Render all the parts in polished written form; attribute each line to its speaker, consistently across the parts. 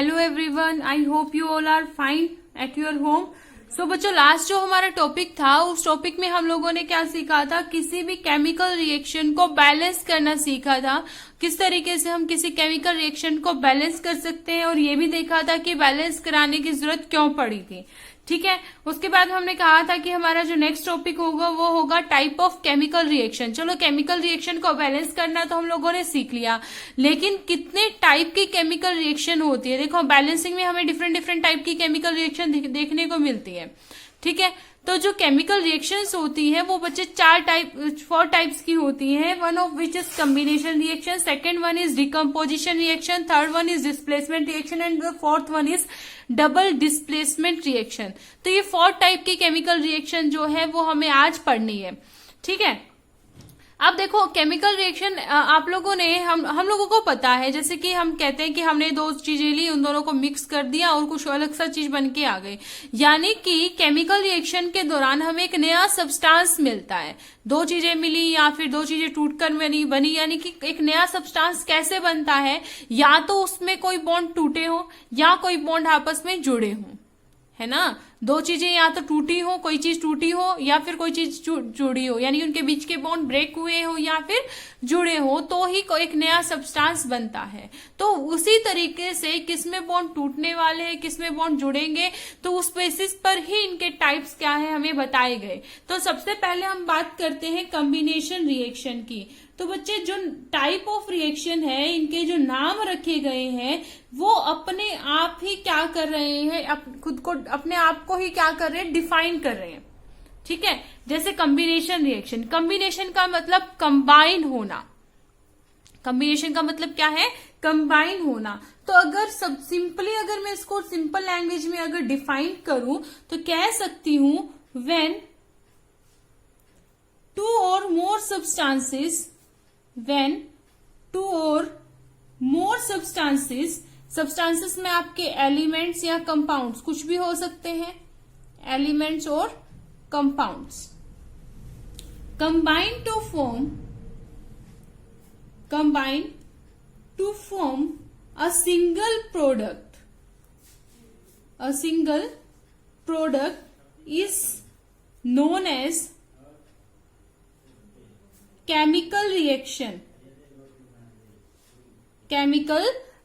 Speaker 1: Hello everyone, I hope you all are fine at your home. So बच्चों, last जो हमारा topic था उस टॉपिक में हम लोगों ने क्या सीखा था, किसी भी केमिकल रिएक्शन को बैलेंस करना सीखा था। किस तरीके से हम किसी केमिकल रिएक्शन को बैलेंस कर सकते हैं और ये भी देखा था कि बैलेंस कराने की जरूरत क्यों पड़ी थी। ठीक है, उसके बाद हमने कहा था कि हमारा जो नेक्स्ट टॉपिक होगा वो होगा टाइप ऑफ केमिकल रिएक्शन। चलो, केमिकल रिएक्शन को बैलेंस करना तो हम लोगों ने सीख लिया, लेकिन कितने टाइप की केमिकल रिएक्शन होती है। देखो, बैलेंसिंग में हमें डिफरेंट डिफरेंट टाइप की केमिकल रिएक्शन देखने को मिलती है। ठीक है, तो जो केमिकल रिएक्शंस होती है वो बच्चे फोर टाइप्स की होती है। One of which is combination reaction, second one is decomposition reaction, third one is displacement reaction and the fourth one is double displacement reaction. तो ये 4 टाइप की केमिकल रिएक्शन जो है वो हमें आज पढ़नी है। ठीक है, अब देखो, केमिकल रिएक्शन आप लोगों ने हम लोगों को पता है, जैसे कि हम कहते हैं कि हमने 2 चीजें ली, उन दोनों को मिक्स कर दिया और कुछ अलग सा चीज बन के आ गई। यानी कि केमिकल रिएक्शन के दौरान हमें एक नया सब्सटेंस मिलता है। 2 चीजें मिली या फिर 2 चीजें टूटकर बनी, यानी कि एक नया सब्सटेंस कैसे बनता है, या तो उसमें कोई बॉन्ड टूटे हो या कोई बॉन्ड आपस में जुड़े हों, है ना। 2 चीजें या तो टूटी हो, कोई चीज टूटी हो या फिर कोई चीज जुड़ी हो, यानी उनके बीच के बॉन्ड ब्रेक हुए हो या फिर जुड़े हो, तो ही कोई एक नया सब्सटेंस बनता है। तो उसी तरीके से किसमें बॉन्ड टूटने वाले हैं, किसमें बॉन्ड जुड़ेंगे, तो उस बेसिस पर ही इनके टाइप्स क्या है हमें बताए गए। तो सबसे पहले हम बात करते हैं कॉम्बिनेशन रिएक्शन की। तो बच्चे, जो टाइप ऑफ रिएक्शन है, इनके जो नाम रखे गए हैं वो अपने आप ही क्या कर रहे हैं, खुद को अपने आप को ही क्या कर रहे हैं, डिफाइन कर रहे हैं। ठीक है, जैसे कॉम्बिनेशन रिएक्शन, कॉम्बिनेशन का मतलब कंबाइन होना। कॉम्बिनेशन का मतलब क्या है, कंबाइन होना। तो अगर अगर मैं इसको सिंपल लैंग्वेज में अगर डिफाइन करूं तो कह सकती हूं, when 2 or more substances, substances में आपके एलिमेंट्स या कंपाउंड्स कुछ भी हो सकते हैं, एलिमेंट्स और compounds combine to form a single product is known as chemical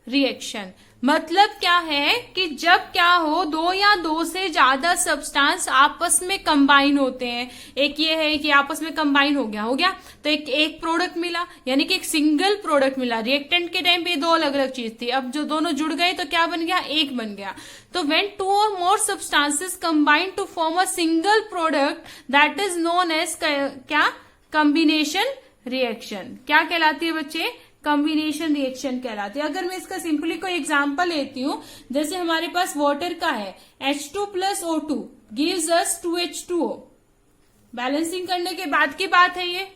Speaker 1: reaction. मतलब क्या है कि जब क्या हो, 2 या 2 से ज्यादा सब्सटेंस आपस में कंबाइन होते हैं। एक ये है कि आपस में कंबाइन हो गया तो एक प्रोडक्ट मिला, यानी कि एक सिंगल प्रोडक्ट मिला। रिएक्टेंट के टाइम पे 2 अलग अलग चीज थी, अब जो दोनों जुड़ गए तो क्या बन गया, एक बन गया। तो when 2 or more substances combine to form a single product, that is known as क्या, कॉम्बिनेशन रिएक्शन। क्या कहलाती है बच्चे, कॉम्बिनेशन रिएक्शन कहलाती है। अगर मैं इसका सिंपली कोई एग्जांपल लेती हूं, जैसे हमारे पास वाटर का है, H2 + O2 gives us 2H2O। Balancing करने के बाद की बात है ये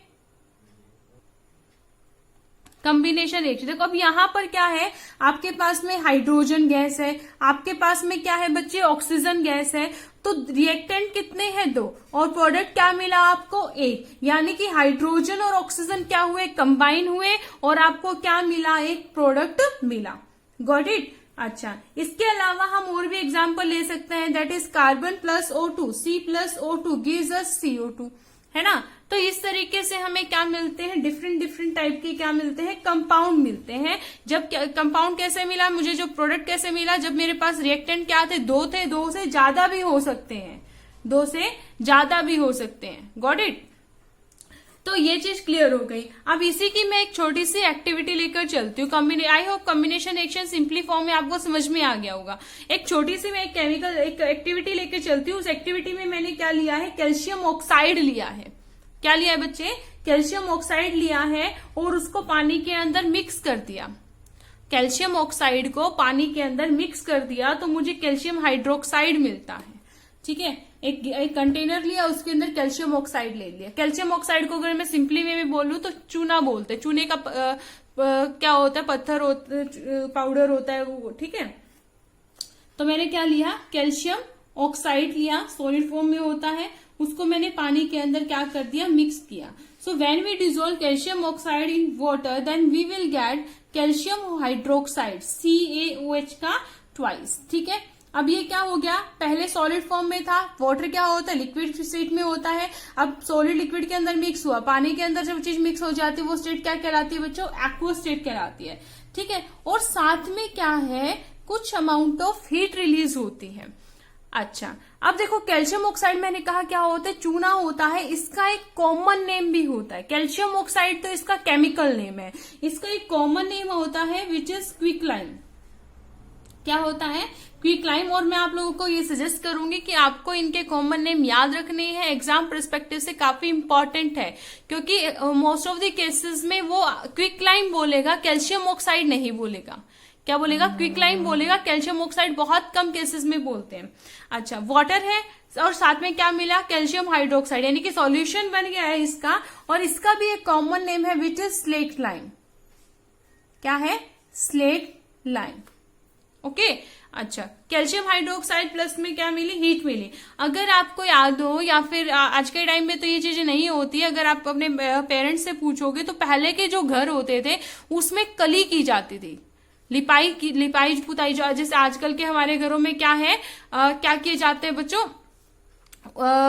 Speaker 1: कॉम्बिनेशन रिएक्शन। देखो, अब यहां पर क्या है, आपके पास में हाइड्रोजन गैस है, आपके पास में क्या है बच्चे, ऑक्सीजन गैस है। तो रिएक्टेंट कितने हैं, 2, और प्रोडक्ट क्या मिला आपको, 1। यानी कि हाइड्रोजन और ऑक्सीजन क्या हुए, कंबाइन हुए और आपको क्या मिला, एक प्रोडक्ट मिला। Got it. अच्छा, इसके अलावा हम और भी एग्जांपल ले सकते हैं, that is carbon + O2, C + O2 gives us CO2, है ना। तो इस तरीके से हमें क्या मिलते हैं, डिफरेंट टाइप के क्या मिलते हैं, कंपाउंड मिलते हैं। जब कंपाउंड कैसे मिला मुझे, जो प्रोडक्ट कैसे मिला, जब मेरे पास रिएक्टेंट क्या थे, 2 थे, 2 से ज्यादा भी हो सकते हैं, 2 से ज्यादा भी हो सकते हैं। Got it. तो ये चीज क्लियर हो गई। अब इसी की मैं एक छोटी सी एक्टिविटी लेकर चलती हूँ। I hope combination reaction simply form में आपको समझ में आ गया होगा। एक छोटी सी मैं एक एक्टिविटी लेकर चलती हूँ। उस एक्टिविटी में मैंने क्या लिया है, कैल्शियम ऑक्साइड लिया है। क्या लिया है बच्चे, कैल्शियम ऑक्साइड लिया है और उसको पानी के अंदर मिक्स कर दिया। कैल्शियम ऑक्साइड को पानी के अंदर मिक्स कर दिया तो मुझे कैल्शियम हाइड्रोक्साइड मिलता है। ठीक है, एक कंटेनर लिया, उसके अंदर कैल्शियम ऑक्साइड ले लिया। कैल्शियम ऑक्साइड को अगर मैं सिंपली वे में बोलूं तो चूना बोलते हैं। चूने का क्या होता है, पत्थर पाउडर होता है वो। ठीक है, तो मैंने क्या लिया, कैल्शियम ऑक्साइड लिया, सॉलिड फॉर्म में होता है। उसको मैंने पानी के अंदर क्या कर दिया, मिक्स किया। So when we dissolve calcium oxide in water then we will get calcium hydroxide CaOH का ट्वाइस। ठीक है, अब ये क्या हो गया, पहले सॉलिड फॉर्म में था, वाटर क्या होता है लिक्विड स्टेट में होता है, अब सॉलिड लिक्विड के अंदर मिक्स हुआ, पानी के अंदर जब चीज मिक्स हो जाती है वो स्टेट क्या कहलाती है बच्चों, एक्वस स्टेट कहलाती है। ठीक है, और साथ में क्या है, कुछ अमाउंट ऑफ हीट रिलीज होती है। अच्छा, अब देखो कैल्शियम ऑक्साइड मैंने कहा क्या होता है, चूना होता है, इसका एक कॉमन नेम भी होता है। कैल्शियम ऑक्साइड तो इसका केमिकल नेम है, इसका एक कॉमन नेम होता है विच इज क्विकलाइम। क्या होता है, क्विकलाइम। और मैं आप लोगों को ये सजेस्ट करूंगी कि आपको इनके कॉमन नेम याद रखने हैं, एग्जाम परस्पेक्टिव से काफी इंपॉर्टेंट है, क्योंकि मोस्ट ऑफ द केसेस में वो क्विकलाइम बोलेगा, कैल्शियम ऑक्साइड नहीं बोलेगा। क्या बोलेगा, क्विकलाइम बोलेगा, कैल्शियम ऑक्साइड बहुत कम केसेस में बोलते हैं। अच्छा, वाटर है और साथ में क्या मिला, कैल्शियम हाइड्रोक्साइड, यानी कि सॉल्यूशन बन गया है इसका, और इसका भी एक कॉमन नेम है विच इज स्लेट लाइम। क्या है, स्लेट लाइम। ओके, अच्छा, कैल्शियम हाइड्रोक्साइड प्लस में क्या मिली, हीट मिली। अगर आपको याद हो, या फिर आज के टाइम में तो ये चीजें नहीं होती, अगर आप अपने पेरेंट्स से पूछोगे तो पहले के जो घर होते थे उसमें कली की जाती थी, लिपाई पुताई, जो जैसे आजकल के हमारे घरों में क्या है, क्या किए जाते हैं बच्चों,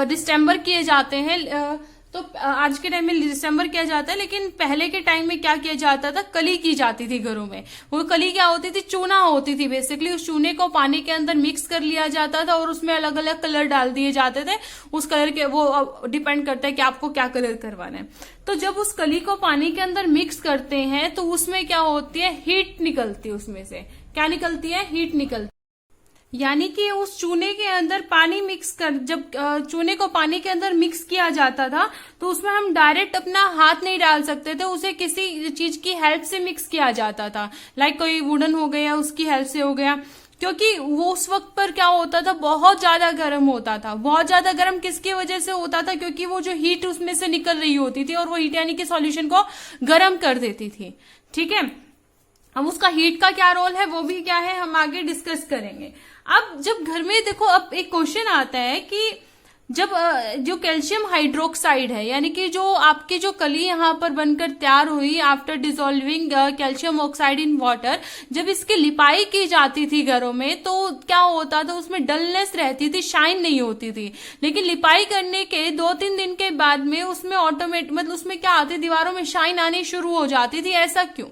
Speaker 1: डिस्टेम्बर किए जाते हैं। तो आज के टाइम में डिसम्बर किया जाता है, लेकिन पहले के टाइम में क्या किया जाता था, कली की जाती थी घरों में। वो कली क्या होती थी, चूना होती थी बेसिकली। उस चूने को पानी के अंदर मिक्स कर लिया जाता था और उसमें अलग अलग कलर डाल दिए जाते थे। उस कलर के वो डिपेंड करता है कि आपको क्या कलर करवाना है। तो जब उस कली को पानी के अंदर मिक्स करते हैं तो उसमें क्या होती है, हीट निकलती है। उसमें से क्या निकलती है, हीट निकलती है। यानी कि उस चूने के अंदर पानी मिक्स कर, जब चूने को पानी के अंदर मिक्स किया जाता था तो उसमें हम डायरेक्ट अपना हाथ नहीं डाल सकते थे, उसे किसी चीज की हेल्प से मिक्स किया जाता था। लाइक कोई वुडन हो गया, उसकी हेल्प से हो गया, क्योंकि वो उस वक्त पर क्या होता था, बहुत ज्यादा गर्म होता था। बहुत ज्यादा गर्म किसकी वजह से होता था, क्योंकि वो जो हीट उसमें से निकल रही होती थी और वो हीट यानी कि सॉल्यूशन को गर्म कर देती थी। ठीक है, अब उसका हीट का क्या रोल है वो भी क्या है हम आगे डिस्कस करेंगे। अब जब घर में देखो, अब एक क्वेश्चन आता है कि जब जो कैल्शियम हाइड्रोक्साइड है, यानी कि जो आपकी जो कली यहाँ पर बनकर तैयार हुई after dissolving calcium oxide in water, जब इसकी लिपाई की जाती थी घरों में तो क्या होता था, उसमें डलनेस रहती थी, शाइन नहीं होती थी। लेकिन लिपाई करने के 2-3 दिन के बाद में उसमें मतलब उसमें क्या आती, दीवारों में शाइन आनी शुरू हो जाती थी। ऐसा क्यों,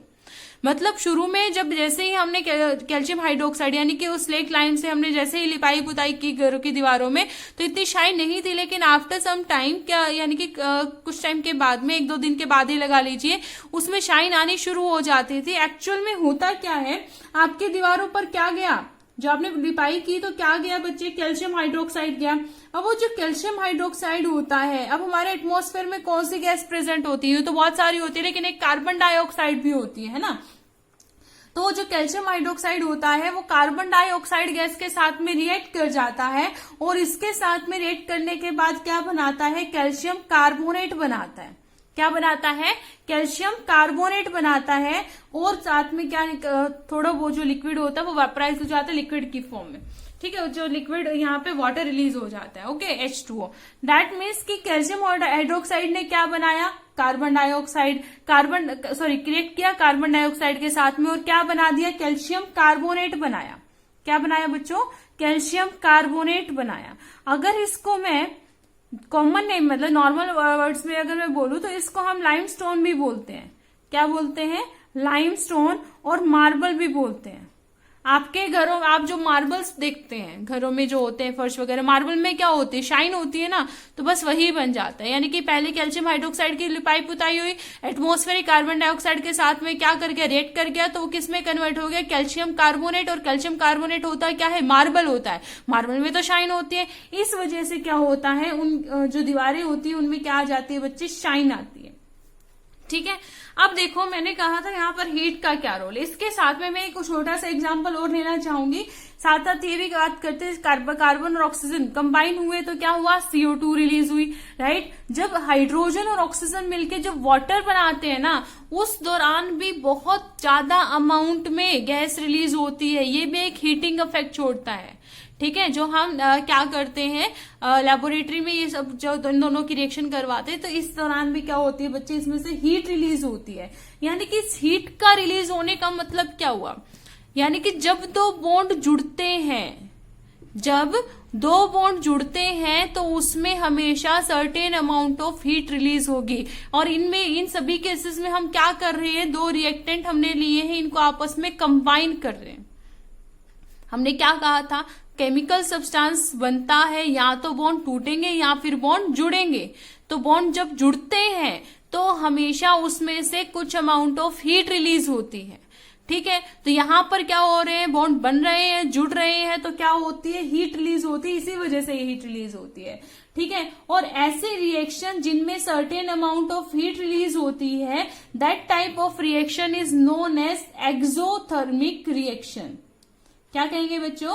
Speaker 1: मतलब शुरू में जब जैसे ही हमने कैल्शियम हाइड्रोक्साइड यानी कि उस स्लेट लाइम से हमने जैसे ही लिपाई पुताई की घरों की दीवारों में तो इतनी शाइन नहीं थी, लेकिन आफ्टर सम टाइम क्या यानी कि कुछ टाइम के बाद में 1-2 दिन के बाद ही लगा लीजिए, उसमें शाइन आनी शुरू हो जाती थी। एक्चुअल में होता क्या है, आपके दीवारों पर क्या गया, जो आपने लिपाई की तो क्या गया बच्चे, कैल्शियम हाइड्रोक्साइड गया। अब वो जो कैल्शियम हाइड्रोक्साइड होता है, अब हमारे एटमॉस्फेयर में कौन सी गैस प्रेजेंट होती है, तो बहुत सारी होती है, लेकिन एक कार्बन डाइऑक्साइड भी होती है ना। तो वो जो कैल्शियम हाइड्रोक्साइड होता है वो कार्बन डाइऑक्साइड गैस के साथ में रिएक्ट कर जाता है, और इसके साथ में रिएक्ट करने के बाद क्या बनाता है, कैल्शियम कार्बोनेट बनाता है। क्या बनाता है, कैल्शियम कार्बोनेट बनाता है, और साथ में क्या थोड़ा वो जो लिक्विड होता है वो वेपराइज हो जाता है लिक्विड की फॉर्म में। ठीक है, जो लिक्विड यहाँ पे वाटर रिलीज हो जाता है। Okay, H2O। दैट मीन्स कि कैल्शियम हाइड्रोक्साइड ने क्या बनाया, कार्बन डाइऑक्साइड, क्रिएट किया कार्बन डाइऑक्साइड के साथ में, और क्या बना दिया, कैल्शियम कार्बोनेट बनाया। क्या बनाया बच्चों, कैल्शियम कार्बोनेट बनाया। अगर इसको मैं कॉमन नेम मतलब नॉर्मल वर्ड्स में अगर मैं बोलूं तो इसको हम लाइमस्टोन भी बोलते हैं। क्या बोलते हैं, लाइमस्टोन, और मार्बल भी बोलते हैं। आपके घरों आप जो मार्बल्स देखते हैं घरों में जो होते हैं फर्श वगैरह, मार्बल में क्या होती है, शाइन होती है ना, तो बस वही बन जाता है। यानी कि पहले कैल्शियम हाइड्रोक्साइड की लिपाई पुताई हुई, एटमॉस्फेरिक कार्बन डाइऑक्साइड के साथ में क्या कर गया, रिएक्ट कर गया, तो वो किस में कन्वर्ट हो गया, कैल्शियम कार्बोनेट। और कैल्शियम कार्बोनेट होता है क्या है, मार्बल होता है। मार्बल में तो शाइन होती है, इस वजह से क्या होता है, उन जो दीवारें होती है उनमें क्या आ जाती है बच्चे, शाइन आती है। ठीक है, अब देखो मैंने कहा था यहाँ पर हीट का क्या रोल है, इसके साथ में मैं एक छोटा सा एग्जांपल और लेना चाहूंगी। साथ साथ ये भी बात करते हैं, कार्बन और ऑक्सीजन कंबाइन हुए तो क्या हुआ, CO2 रिलीज हुई, राइट। जब हाइड्रोजन और ऑक्सीजन मिलके जब वाटर बनाते हैं ना, उस दौरान भी बहुत ज्यादा अमाउंट में गैस रिलीज होती है। ये भी एक हीटिंग इफेक्ट छोड़ता है। ठीक है, जो हम क्या करते हैं लेबोरेटरी में, ये सब जो इन दोनों की रिएक्शन करवाते हैं, तो इस दौरान भी क्या होती है बच्चे, इसमें से हीट रिलीज होती है। यानी कि इस हीट का रिलीज होने का मतलब क्या हुआ, यानी कि जब दो बॉन्ड जुड़ते हैं, जब दो बॉन्ड जुड़ते हैं तो उसमें हमेशा certain amount of heat release होगी। और इनमें, इन सभी केसेस में हम क्या कर रहे हैं, दो रिएक्टेंट हमने लिए हैं, इनको आपस में कंबाइन कर रहे हैं। हमने क्या कहा था, केमिकल सब्सटेंस बनता है या तो बॉन्ड टूटेंगे या फिर बॉन्ड जुड़ेंगे। तो बॉन्ड जब जुड़ते हैं तो हमेशा उसमें से कुछ अमाउंट ऑफ हीट रिलीज होती है। ठीक है, तो यहां पर क्या हो रहे हैं, बॉन्ड बन रहे हैं, जुड़ रहे हैं, तो क्या होती है, हीट रिलीज होती है, इसी वजह से हीट रिलीज होती है। ठीक है, और ऐसे रिएक्शन जिनमें certain amount of heat release होती है, that type of reaction is known as exothermic reaction. क्या कहेंगे बच्चों,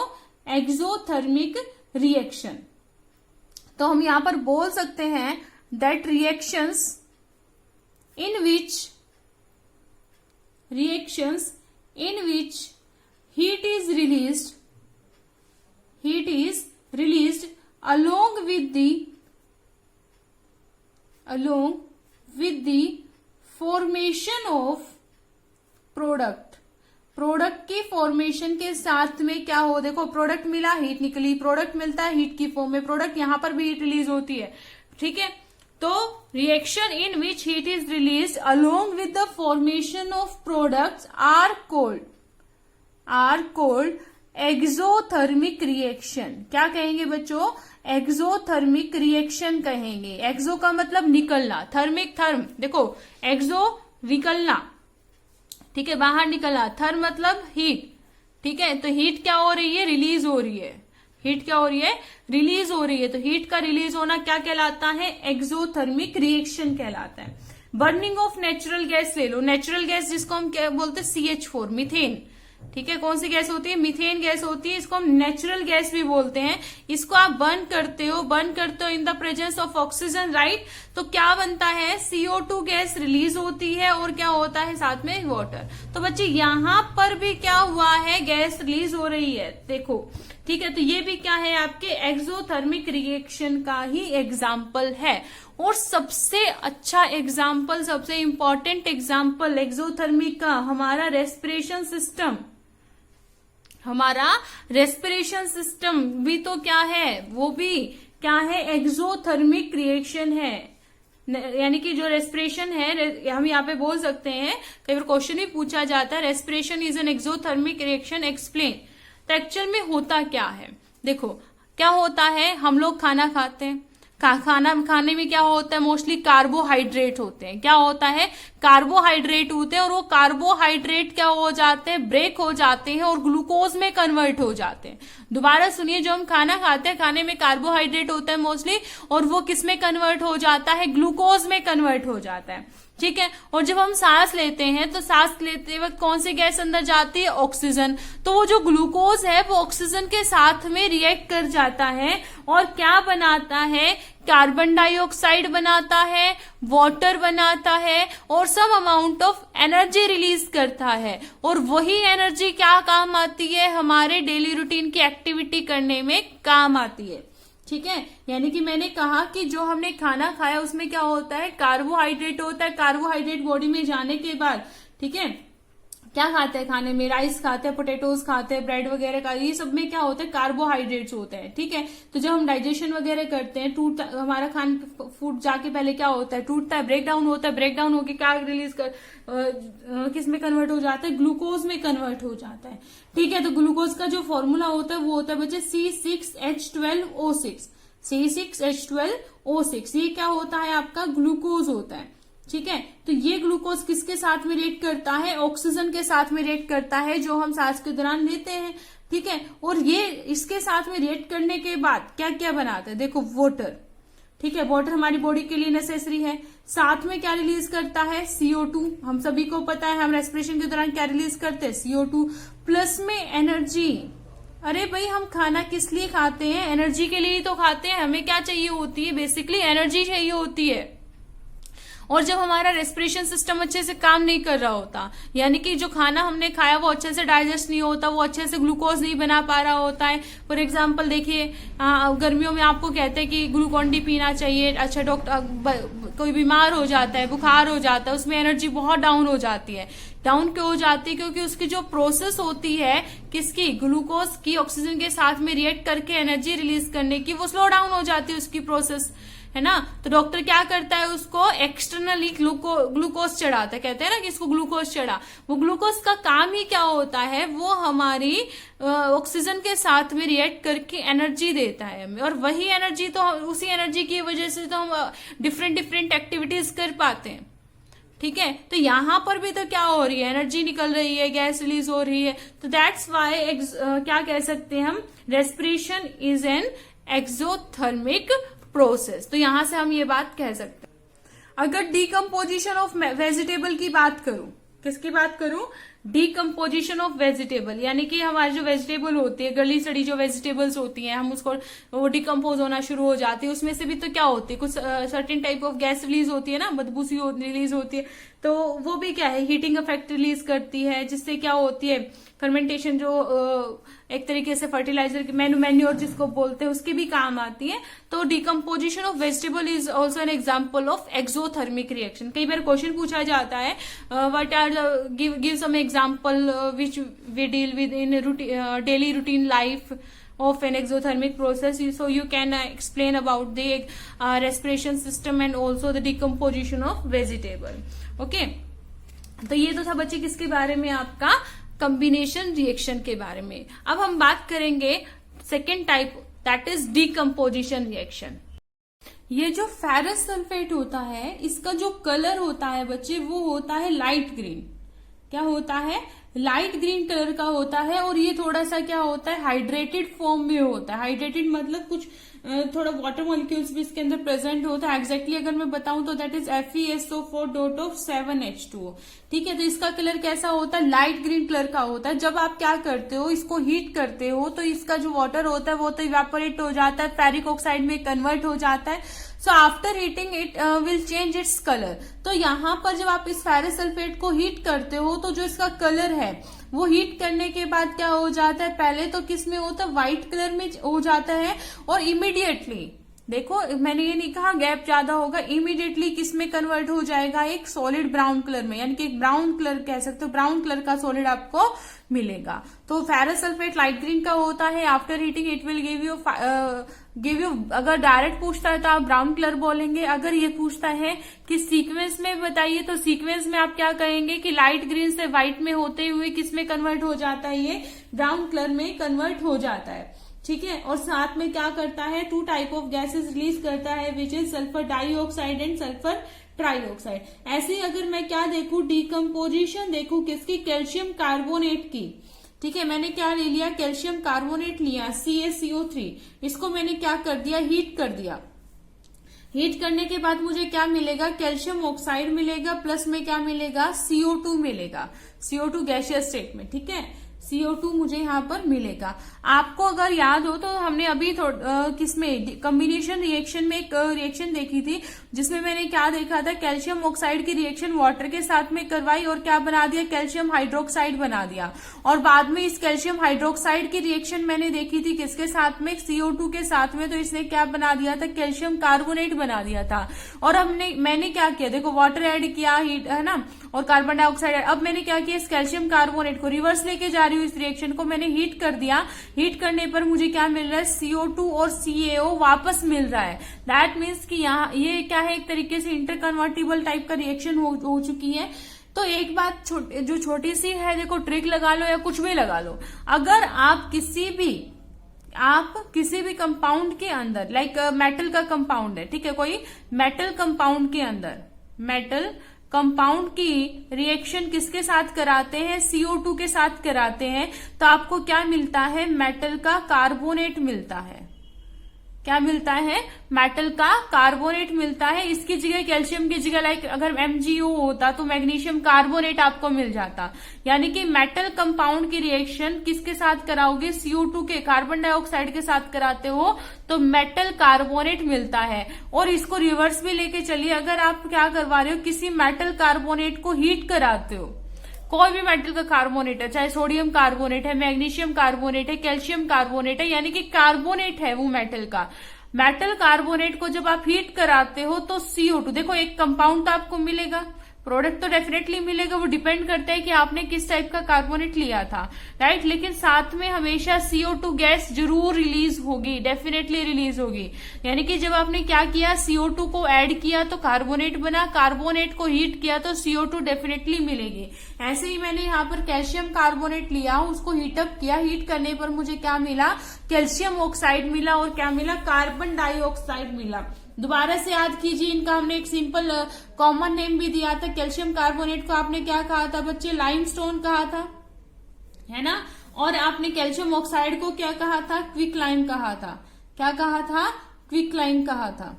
Speaker 1: एक्सोथर्मिक रिएक्शन। तो हम यहां पर बोल सकते हैं that reactions in which heat is released along with the formation of product की फॉर्मेशन के साथ में क्या हो, देखो प्रोडक्ट मिला, हीट निकली, प्रोडक्ट मिलता है हीट की फॉर्म में, प्रोडक्ट यहां पर भी हीट रिलीज होती है। ठीक है, तो reaction in which heat is release along with the formation of products are called exothermic reaction. क्या कहेंगे बच्चों, एक्सोथर्मिक रिएक्शन कहेंगे। एक्सो का मतलब निकलना, थर्मिक, थर्म, देखो एक्सो निकलना, ठीक है, बाहर निकलना, थर्म मतलब हीट। ठीक है, तो हीट क्या हो रही है, रिलीज हो रही है, हीट क्या हो रही है, रिलीज हो रही है। तो हीट का रिलीज होना क्या कहलाता है, एक्सोथर्मिक रिएक्शन कहलाता है। बर्निंग ऑफ नेचुरल गैस ले लो, नेचुरल गैस जिसको हम क्या बोलते हैं, CH4, मीथेन। ठीक है, कौन सी गैस होती है, मीथेन गैस होती है, इसको हम नेचुरल गैस भी बोलते हैं। इसको आप बर्न करते हो in the presence of oxygen, right. तो क्या बनता है, CO2 गैस रिलीज होती है और क्या होता है साथ में, वाटर। तो बच्चे यहां पर भी क्या हुआ है, गैस रिलीज हो रही है, देखो। ठीक है, तो ये भी क्या है, आपके एक्सोथर्मिक रिएक्शन का ही एग्जाम्पल है। और सबसे अच्छा एग्जाम्पल, सबसे इंपॉर्टेंट एग्जाम्पल एक्सोथर्मिक का हमारा रेस्पिरेशन सिस्टम। हमारा रेस्पिरेशन सिस्टम भी तो क्या है, वो भी क्या है, एक्सोथर्मिक रिएक्शन है। यानी कि जो रेस्पिरेशन है, हम यहाँ पे बोल सकते हैं, कई बार क्वेश्चन भी पूछा जाता है, respiration is an exothermic reaction, explain. तो एक्चुअल में होता क्या है, देखो क्या होता है, हम लोग खाना खाते हैं, खाना खाने में क्या होता है, मोस्टली कार्बोहाइड्रेट होते हैं। क्या होता है, कार्बोहाइड्रेट होते हैं, और वो कार्बोहाइड्रेट क्या हो जाते हैं, ब्रेक हो जाते हैं और ग्लूकोज में कन्वर्ट हो जाते हैं। दोबारा सुनिए, जो हम खाना खाते हैं, खाने में कार्बोहाइड्रेट होता है मोस्टली, और वो किस में कन्वर्ट हो जाता है, ग्लूकोज में कन्वर्ट हो जाता है। ठीक है, और जब हम सांस लेते हैं तो सांस लेते वक्त कौन सी गैस अंदर जाती है, ऑक्सीजन। तो वो जो ग्लूकोज है वो ऑक्सीजन के साथ में रिएक्ट कर जाता है और क्या बनाता है, कार्बन डाइऑक्साइड बनाता है, वाटर बनाता है और some amount of energy release करता है। और वही एनर्जी क्या काम आती है, हमारे डेली रूटीन की एक्टिविटी करने में काम आती है। ठीक है, यानी कि मैंने कहा कि जो हमने खाना खाया उसमें क्या होता है, कार्बोहाइड्रेट होता है। कार्बोहाइड्रेट बॉडी में जाने के बाद, ठीक है, क्या खाते हैं खाने में, राइस खाते हैं, पोटैटोज खाते हैं, ब्रेड वगैरह का, ये सब में क्या होता है, कार्बोहाइड्रेट्स होते हैं। ठीक है, तो जब हम डाइजेशन वगैरह करते हैं, हमारा फूड जाके पहले क्या होता है, टूटता है, ब्रेक डाउन होता है, ब्रेक डाउन होकर क्या रिलीज किस में कन्वर्ट हो जाता है, ग्लूकोज में कन्वर्ट हो जाता है। ठीक है, तो ग्लूकोज का जो फॉर्मूला होता है वो होता है बच्चे C6H12O6। C6H12O6 ये क्या होता है, आपका ग्लूकोज होता है। ठीक है, तो ये ग्लूकोज किसके साथ में रिएक्ट करता है, ऑक्सीजन के साथ में रिएक्ट करता है, जो हम सांस के दौरान लेते हैं। ठीक है, और ये इसके साथ में रिएक्ट करने के बाद क्या क्या बनाता है, देखो वाटर। ठीक है, वाटर हमारी बॉडी के लिए नेसेसरी है। साथ में क्या रिलीज करता है, CO2। हम सभी को पता है, हम रेस्पिरेशन के दौरान क्या रिलीज करते हैं, CO2। प्लस में एनर्जी। अरे भाई, हम खाना किस लिए खाते हैं, एनर्जी के लिए ही तो खाते हैं। हमें क्या चाहिए होती है, बेसिकली एनर्जी चाहिए होती है। और जब हमारा रेस्पिरेशन सिस्टम अच्छे से काम नहीं कर रहा होता, यानी कि जो खाना हमने खाया वो अच्छे से डाइजेस्ट नहीं होता, वो अच्छे से ग्लूकोज नहीं बना पा रहा होता है। फॉर एग्जाम्पल देखिए, गर्मियों में आपको कहते हैं कि ग्लूकॉन डी पीना चाहिए। अच्छा, डॉक्टर कोई बीमार हो जाता है, बुखार हो जाता है, उसमें एनर्जी बहुत डाउन हो जाती है। डाउन क्यों हो जाती है? क्योंकि उसकी जो प्रोसेस होती है किसकी, ग्लूकोज की ऑक्सीजन के साथ में रिएक्ट करके एनर्जी रिलीज करने की, वो स्लो डाउन हो जाती है उसकी प्रोसेस, है ना। तो डॉक्टर क्या करता है, उसको एक्सटर्नली ग्लूकोज चढ़ाता है, कहते हैं ना कि इसको ग्लूकोज चढ़ा। वो ग्लूकोज का काम ही क्या होता है, वो हमारी ऑक्सीजन के साथ में रिएक्ट करके एनर्जी देता है हमें, और वही एनर्जी, तो उसी एनर्जी की वजह से तो हम डिफरेंट एक्टिविटीज कर पाते हैं। ठीक है, तो यहां पर भी तो क्या हो रही है, एनर्जी निकल रही है, गैस रिलीज हो रही है। तो दैट्स वाई क्या कह सकते हैं हम, respiration is an exothermic process. तो यहां से हम ये बात कह सकते हैं। अगर डीकम्पोजिशन ऑफ वेजिटेबल की बात करूं, किसकी बात करूं, डीकम्पोजिशन ऑफ वेजिटेबल, यानी कि हमारी जो वेजिटेबल होती है, गली सड़ी जो वेजिटेबल्स होती हैं, हम उसको वो डिकम्पोज होना शुरू हो जाती है। उसमें से भी तो क्या होती है, कुछ certain type of gas release होती है ना, बदबू सी रिलीज होती है। तो वो भी क्या है, हीटिंग इफेक्ट रिलीज करती है, जिससे क्या होती है, फर्मेंटेशन, जो एक तरीके से फर्टिलाइजर मैन्योर जिसको बोलते हैं, उसकी भी काम आती है। तो decomposition of vegetable is also an example of exothermic reaction. कई बार क्वेश्चन पूछा जाता है, what are give some example which we deal with in daily routine life of an exothermic process, so you can explain about the respiration system and also the decomposition of vegetable. Okay, तो ये तो था बच्चे किसके बारे में, आपका combination reaction के बारे में। अब हम बात करेंगे second type, that is decomposition reaction. ये जो फेरस सल्फेट होता है, इसका जो कलर होता है बच्चे, वो होता है लाइट ग्रीन। क्या होता है, लाइट ग्रीन कलर का होता है, और ये थोड़ा सा क्या होता है, हाइड्रेटेड फॉर्म में होता है। हाइड्रेटेड मतलब कुछ थोड़ा वाटर मॉलिक्यूल्स भी इसके अंदर प्रेजेंट होता है। एग्जैक्टली अगर मैं बताऊं तो दैट इज FeSO4.7H2O। ठीक है, तो इसका कलर कैसा होता है, लाइट ग्रीन कलर का होता है। जब आप क्या करते हो, इसको हीट करते हो, तो इसका जो वाटर होता है वो तो इवेपोरेट हो जाता है, फेरिक ऑक्साइड में कन्वर्ट हो जाता है। So after heating it will change its colour. तो यहाँ पर जब आप इस फेरस सल्फेट को हीट करते हो, तो जो इसका कलर है वो हीट करने के बाद क्या हो जाता है, पहले तो किस में होता है, व्हाइट कलर में हो जाता है, और इमीडिएटली देखो, मैंने ये नहीं कहा गैप ज्यादा होगा, इमीडिएटली किस में कन्वर्ट हो जाएगा, एक सॉलिड ब्राउन कलर में, यानी कि एक ब्राउन कलर कह सकते हो, ब्राउन कलर का सॉलिड आपको मिलेगा। तो फेरस सल्फेट लाइट ग्रीन का होता है। After heating it will give you अगर डायरेक्ट पूछता है तो आप ब्राउन कलर बोलेंगे। अगर ये पूछता है कि सीक्वेंस में बताइए, तो सीक्वेंस में आप क्या कहेंगे कि लाइट ग्रीन से व्हाइट में होते हुए किस में कन्वर्ट हो जाता है, ये ब्राउन कलर में कन्वर्ट हो जाता है। ठीक है, और साथ में क्या करता है, 2 टाइप ऑफ गैसेस रिलीज करता है, which is sulphur dioxide and sulphur trioxide. ऐसे अगर मैं क्या देखूं, डीकम्पोजिशन देखूं किसकी, कैल्शियम कार्बोनेट की। ठीक है, मैंने क्या ले लिया, कैल्शियम कार्बोनेट लिया, CaCO3, इसको मैंने क्या कर दिया, हीट कर दिया। हीट करने के बाद मुझे क्या मिलेगा, कैल्शियम ऑक्साइड मिलेगा, प्लस में क्या मिलेगा, CO2 मिलेगा, CO2 गैसियस स्टेट में। ठीक है, CO2 मुझे यहाँ पर मिलेगा। आपको अगर याद हो तो हमने अभी किसमें, कॉम्बिनेशन रिएक्शन में एक रिएक्शन देखी थी, जिसमें मैंने क्या देखा था, कैल्शियम ऑक्साइड की रिएक्शन वाटर के साथ में करवाई, और क्या बना दिया, कैल्शियम हाइड्रोक्साइड बना दिया। और बाद में इस कैल्शियम हाइड्रोक्साइड की रिएक्शन मैंने देखी थी किसके साथ में, CO2 के साथ में, तो इसने क्या बना दिया था, कैल्शियम कार्बोनेट बना दिया था। और मैंने क्या किया, देखो वाटर ऐड किया, हीट है ना, और कार्बन डाइऑक्साइड। अब मैंने क्या किया, इस कैल्शियम कार्बोनेट को रिवर्स लेके जा रही हूँ, इस रिएक्शन को मैंने हीट कर दिया। हीट करने पर मुझे क्या मिल रहा है, CO2 और CaO वापस मिल रहा है। दैट मीन्स कि यहाँ ये क्या है, एक तरीके से इंटरकन्वर्टिबल टाइप का रिएक्शन हो चुकी है। तो एक बात जो छोटी सी है, देखो ट्रिक लगा लो या कुछ भी लगा लो, अगर आप किसी भी कंपाउंड के अंदर, लाइक मेटल का कंपाउंड है, ठीक है, कोई मेटल कंपाउंड के अंदर, मेटल कंपाउंड की रिएक्शन किसके साथ कराते हैं, CO2 के साथ कराते हैं, तो आपको क्या मिलता है, मेटल का कार्बोनेट मिलता है। क्या मिलता है, मेटल का कार्बोनेट मिलता है। इसकी जगह कैल्शियम की जगह लाइक अगर MgO होता तो मैग्नीशियम कार्बोनेट आपको मिल जाता। यानी कि मेटल कंपाउंड की रिएक्शन किसके साथ कराओगे, CO2 के, कार्बन डाइऑक्साइड के साथ कराते हो तो मेटल कार्बोनेट मिलता है। और इसको रिवर्स भी लेके चलिए, अगर आप क्या करवा रहे हो, किसी मेटल कार्बोनेट को हीट कराते हो, कोई भी मेटल का कार्बोनेट है, चाहे सोडियम कार्बोनेट है, मैग्नीशियम कार्बोनेट है, कैल्शियम कार्बोनेट है, यानी कि कार्बोनेट है वो मेटल का, मेटल कार्बोनेट को जब आप हीट कराते हो तो CO2, देखो एक कंपाउंड तो आपको मिलेगा, प्रोडक्ट तो डेफिनेटली मिलेगा, वो डिपेंड करता है कि आपने किस टाइप का कार्बोनेट लिया था, राइट। लेकिन साथ में हमेशा CO2 गैस जरूर रिलीज होगी, डेफिनेटली रिलीज होगी। यानी कि जब आपने क्या किया, CO2 को ऐड किया तो कार्बोनेट बना, कार्बोनेट को हीट किया तो CO2 डेफिनेटली मिलेगी। ऐसे ही मैंने यहाँ पर कैल्शियम कार्बोनेट लिया, उसको हीटअप किया, हीट करने पर मुझे क्या मिला, कैल्शियम ऑक्साइड मिला, और क्या मिला, कार्बन डाइऑक्साइड मिला। दोबारा से याद कीजिए, इनका हमने एक सिंपल कॉमन नेम भी दिया था। कैल्शियम कार्बोनेट को आपने क्या कहा था बच्चे, लाइमस्टोन कहा था, है ना। और आपने कैल्शियम ऑक्साइड को क्या कहा था, क्विक लाइम कहा था। क्या कहा था, क्विक लाइम कहा था,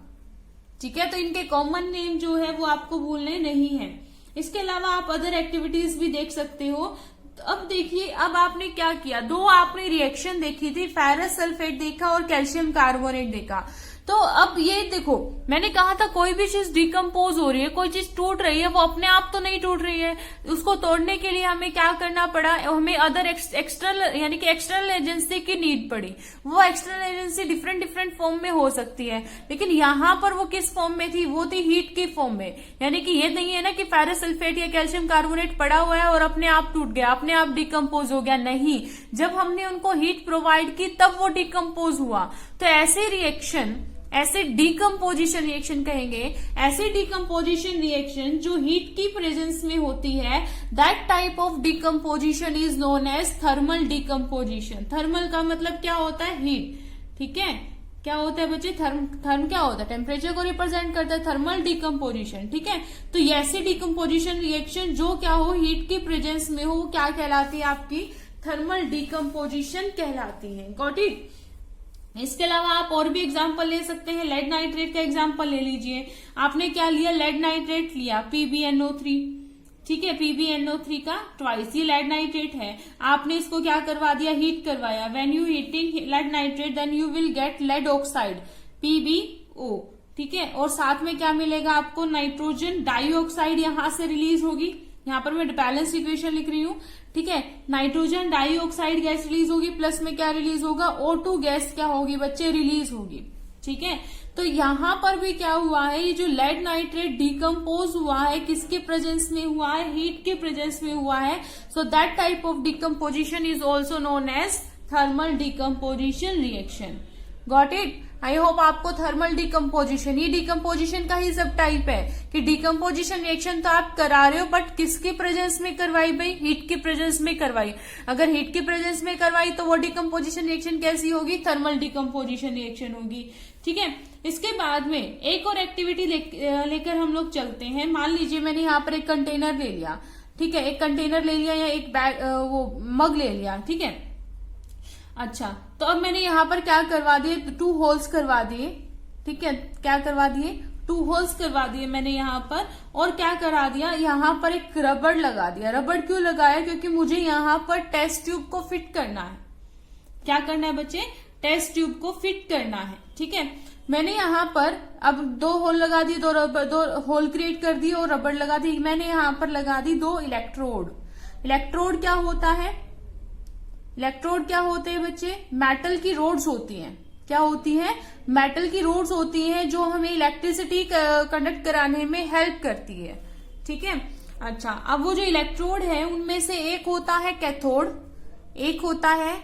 Speaker 1: ठीक है। तो इनके कॉमन नेम जो है वो आपको भूलने नहीं है। इसके अलावा आप अदर एक्टिविटीज भी देख सकते हो। तो अब देखिए, अब आपने क्या किया, दो आपने रिएक्शन देखी थी, फेरस सल्फेट देखा और कैल्शियम कार्बोनेट देखा। तो अब ये देखो, मैंने कहा था कोई भी चीज डिकम्पोज हो रही है, कोई चीज टूट रही है, वो अपने आप तो नहीं टूट रही है, उसको तोड़ने के लिए हमें क्या करना पड़ा, हमें अदर एक्सटर्नल यानी कि एक्सटर्नल एजेंसी की नीड पड़ी। वो external agency different different form में हो सकती है, लेकिन यहाँ पर वो किस फॉर्म में थी, वो थी हीट की फॉर्म में। यानी कि ये नहीं है ना कि फेरस सल्फेट या कैल्शियम कार्बोनेट पड़ा हुआ है और अपने आप टूट गया, अपने आप डिकम्पोज हो गया, नहीं। जब हमने उनको हीट प्रोवाइड की तब वो डिकम्पोज हुआ। तो ऐसे रिएक्शन, ऐसे डिकम्पोजिशन रिएक्शन कहेंगे, ऐसे डिकम्पोजिशन रिएक्शन जो हीट की प्रेजेंस में होती है, that type of decomposition is known as thermal decomposition. Thermal का मतलब क्या होता है, हीट, ठीक है। क्या होता है बच्चे, थर्म क्या होता है, टेम्परेचर को रिप्रेजेंट करता है, थर्मल डिकम्पोजिशन, ठीक है। तो ऐसी डिकम्पोजिशन रिएक्शन जो क्या हो, हीट की प्रेजेंस में हो, क्या कहलाती है, आपकी थर्मल डिकम्पोजिशन कहलाती है। Got it. इसके अलावा आप और भी एग्जाम्पल ले सकते हैं। लेड नाइट्रेट का एग्जाम्पल ले लीजिए। आपने क्या लिया, लेड नाइट्रेट लिया, PbNO3, ठीक है, PbNO3 का ट्वाइस, ये लेड नाइट्रेट है। आपने इसको क्या करवा दिया, हीट करवाया। When you heating lead nitrate then you will get lead oxide, PbO, ठीक है। और साथ में क्या मिलेगा आपको, नाइट्रोजन डाइऑक्साइड यहां से रिलीज होगी। यहाँ पर मैं बैलेंस इक्वेशन लिख रही हूँ, ठीक है। नाइट्रोजन डाइऑक्साइड गैस रिलीज होगी, प्लस में क्या रिलीज होगा, O2 गैस क्या होगी बच्चे, रिलीज होगी, ठीक है। तो यहाँ पर भी क्या हुआ है, ये जो लेड नाइट्रेट डिकम्पोज हुआ है, किसके प्रेजेंस में हुआ है, हीट के प्रेजेंस में हुआ है। So that type of decomposition is also known as thermal decomposition reaction. Got it. I hope आपको थर्मल डिकम्पोजिशन, ये डिकम्पोजिशन का ही सब टाइप है कि डिकम्पोजिशन रिएक्शन तो आप करा रहे हो, बट किसके प्रेजेंस में करवाई भाई, हीट के प्रेजेंस में करवाई। अगर हीट के प्रेजेंस में करवाई तो वो डिकम्पोजिशन रिएक्शन कैसी होगी, थर्मल डिकम्पोजिशन रिएक्शन होगी, ठीक है। इसके बाद में एक और एक्टिविटी लेकर हम लोग चलते हैं। मान लीजिए मैंने यहाँ पर एक कंटेनर ले लिया, ठीक है, एक कंटेनर ले लिया या एक बैग वो मग ले लिया, ठीक है। अच्छा, तो अब मैंने यहाँ पर क्या करवा दिए, 2 होल्स करवा दिए, ठीक है। क्या करवा दिए, 2 होल्स करवा दिए मैंने यहाँ पर। और क्या करा दिया, यहाँ पर एक रबड़ लगा दिया। रबड़ क्यों लगाया, क्योंकि मुझे यहाँ पर टेस्ट ट्यूब को फिट करना है। क्या करना है बच्चे, टेस्ट ट्यूब को फिट करना है, ठीक है। मैंने यहाँ पर अब 2 होल लगा दिए, 2 होल क्रिएट कर दिए और रबड़ लगा दी। मैंने यहाँ पर लगा दी 2 इलेक्ट्रोड। इलेक्ट्रोड क्या होता है, इलेक्ट्रोड क्या होते हैं बच्चे, मेटल की रोड्स होती हैं। क्या होती है, मेटल की रोड्स होती हैं जो हमें इलेक्ट्रिसिटी कंडक्ट कराने में हेल्प करती है, ठीक है। अच्छा, अब वो जो इलेक्ट्रोड है उनमें से एक होता है कैथोड, एक होता है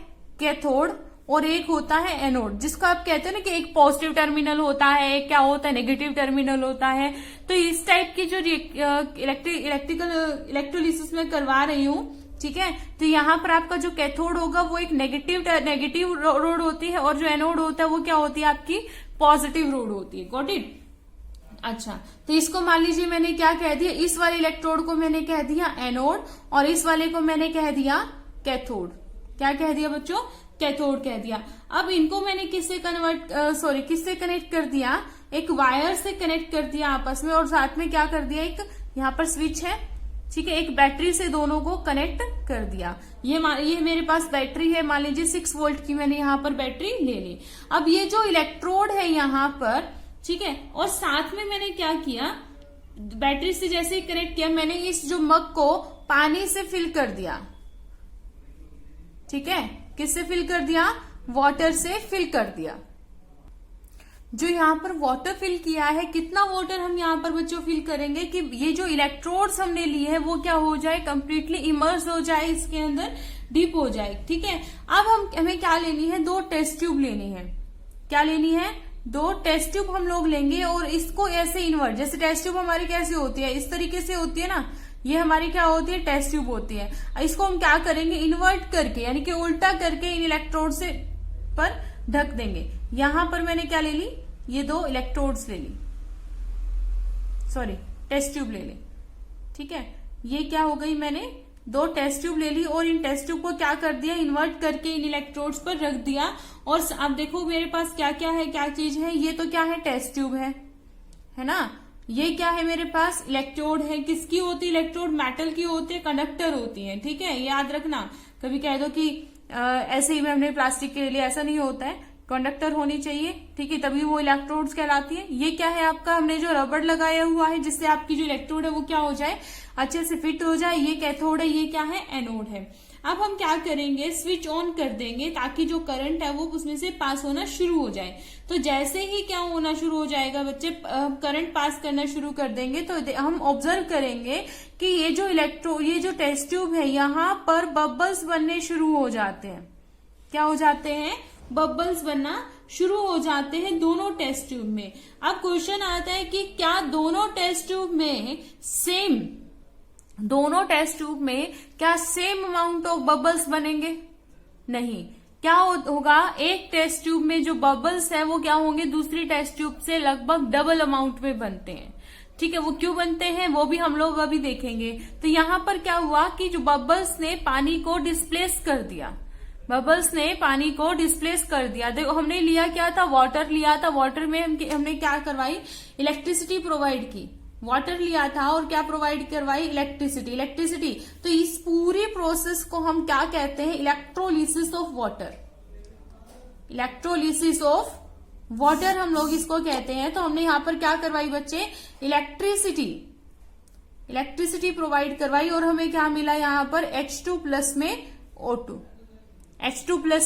Speaker 1: कैथोड और एक होता है एनोड, जिसको आप कहते हैं ना कि एक पॉजिटिव टर्मिनल होता है, एक क्या होता है, नेगेटिव टर्मिनल होता है। तो इस टाइप की जो इलेक्ट्रोलिसिस में करवा रही हूँ, ठीक है। तो यहाँ पर आपका जो कैथोड होगा वो एक नेगेटिव रोड होती है और जो एनोड होता है वो क्या होती है, आपकी पॉजिटिव रोड होती है। Got it. अच्छा, तो इसको मान लीजिए मैंने क्या कह दिया, इस वाले इलेक्ट्रोड को मैंने कह दिया एनोड और इस वाले को मैंने कह दिया कैथोड। क्या कह दिया बच्चों, कैथोड कह दिया। अब इनको मैंने किससे किससे कनेक्ट कर दिया, एक वायर से कनेक्ट कर दिया आपस में, और साथ में क्या कर दिया, एक यहाँ पर स्विच है, ठीक है, एक बैटरी से दोनों को कनेक्ट कर दिया। ये मेरे पास बैटरी है, मान लीजिए 6 वोल्ट की मैंने यहाँ पर बैटरी ले ली। अब ये जो इलेक्ट्रोड है यहाँ पर, ठीक है, और साथ में मैंने क्या किया, बैटरी से जैसे ही कनेक्ट किया, मैंने इस जो मग को पानी से फिल कर दिया, ठीक है, किससे फिल कर दिया, वाटर से फिल कर दिया। जो यहाँ पर वाटर फिल किया है, कितना वाटर हम यहाँ पर बच्चों फिल करेंगे कि ये जो इलेक्ट्रोड्स हमने लिए है वो क्या हो जाए, कंप्लीटली इमर्स हो जाए, इसके अंदर डीप हो जाए, ठीक है। अब हमें क्या लेनी है, 2 टेस्ट ट्यूब लेनी है। क्या लेनी है, 2 टेस्ट ट्यूब हम लोग लेंगे, और इसको ऐसे इन्वर्ट, जैसे टेस्ट ट्यूब हमारी कैसे होती है, इस तरीके से होती है ना, ये हमारी क्या होती है, टेस्ट ट्यूब होती है। इसको हम क्या करेंगे, इन्वर्ट करके, यानी कि उल्टा करके इन इलेक्ट्रोड से पर ढक देंगे। यहां पर मैंने क्या ले ली, ये 2 इलेक्ट्रोड्स ले ली, टेस्ट ट्यूब ले ली, ठीक है। ये क्या हो गई, मैंने 2 टेस्ट ट्यूब ले ली, और इन टेस्ट ट्यूब को क्या कर दिया, इन्वर्ट करके इन इलेक्ट्रोड्स पर रख दिया। और अब देखो मेरे पास क्या क्या है, क्या चीज है, ये तो क्या है, टेस्ट ट्यूब है ना। ये क्या है, मेरे पास इलेक्ट्रोड है। किसकी होती है इलेक्ट्रोड, मेटल की होती है, कंडक्टर होती है, ठीक है, याद रखना। कभी कह दो कि ऐसे ही में हमने प्लास्टिक के लिए, ऐसा नहीं होता है, कंडक्टर होनी चाहिए, ठीक है, तभी वो इलेक्ट्रोड्स कहलाती है। ये क्या है आपका, हमने जो रबड़ लगाया हुआ है, जिससे आपकी जो इलेक्ट्रोड है वो क्या हो जाए, अच्छे से फिट हो जाए। ये कैथोड है, ये क्या है, एनोड है। अब हम क्या करेंगे, स्विच ऑन कर देंगे ताकि जो करंट है वो उसमें से पास होना शुरू हो जाए। तो जैसे ही क्या होना शुरू हो जाएगा बच्चे, करंट पास करना शुरू कर देंगे, तो हम ऑब्जर्व करेंगे कि ये जो टेस्ट ट्यूब है, यहाँ पर बबल्स बनने शुरू हो जाते हैं। क्या हो जाते हैं, बबल्स बनना शुरू हो जाते हैं दोनों टेस्ट ट्यूब में। अब क्वेश्चन आता है कि क्या दोनों टेस्ट ट्यूब में क्या सेम अमाउंट ऑफ बबल्स बनेंगे? नहीं। क्या होगा, एक टेस्ट ट्यूब में जो बबल्स है वो क्या होंगे, दूसरी टेस्ट ट्यूब से लगभग डबल अमाउंट में बनते हैं, ठीक है। वो क्यों बनते हैं वो भी हम लोग अभी देखेंगे। तो यहाँ पर क्या हुआ कि जो बबल्स ने पानी को डिस्प्लेस कर दिया, देखो हमने लिया क्या था, वाटर लिया था। वाटर में हमने क्या करवाई, इलेक्ट्रिसिटी प्रोवाइड की। वाटर लिया था और क्या प्रोवाइड करवाई, इलेक्ट्रिसिटी। तो इस पूरी प्रोसेस को हम क्या कहते हैं, इलेक्ट्रोलिसिस ऑफ वाटर हम लोग इसको कहते हैं। तो हमने यहाँ पर क्या करवाई बच्चे, इलेक्ट्रिसिटी प्रोवाइड करवाई, और हमें क्या मिला यहाँ पर, H2+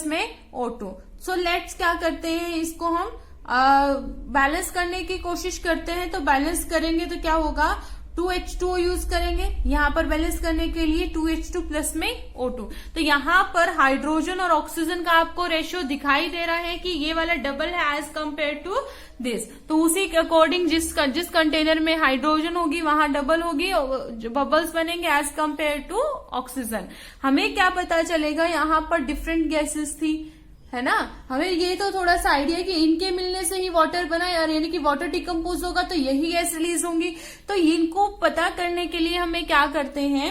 Speaker 1: में O2। सो लेट्स क्या करते हैं, इसको हम बैलेंस करने की कोशिश करते हैं। तो बैलेंस करेंगे तो क्या होगा, 2H2O यूज करेंगे यहाँ पर बैलेंस करने के लिए, 2H2+ में O2। तो यहाँ पर हाइड्रोजन और ऑक्सीजन का आपको रेशियो दिखाई दे रहा है कि ये वाला डबल है एज कंपेयर टू दिस। तो उसी के अकॉर्डिंग जिस कंटेनर में हाइड्रोजन होगी वहां डबल होगी, जो बबल्स बनेंगे एज कंपेयर टू ऑक्सीजन। हमें क्या पता चलेगा, यहाँ पर डिफरेंट गैसेस थी, है ना। हमें ये तो थोड़ा सा आइडिया है कि इनके मिलने से ही वाटर बना, यानी कि वाटर डिकम्पोज होगा तो यही गैस रिलीज होंगी। तो इनको पता करने के लिए हमें क्या करते हैं,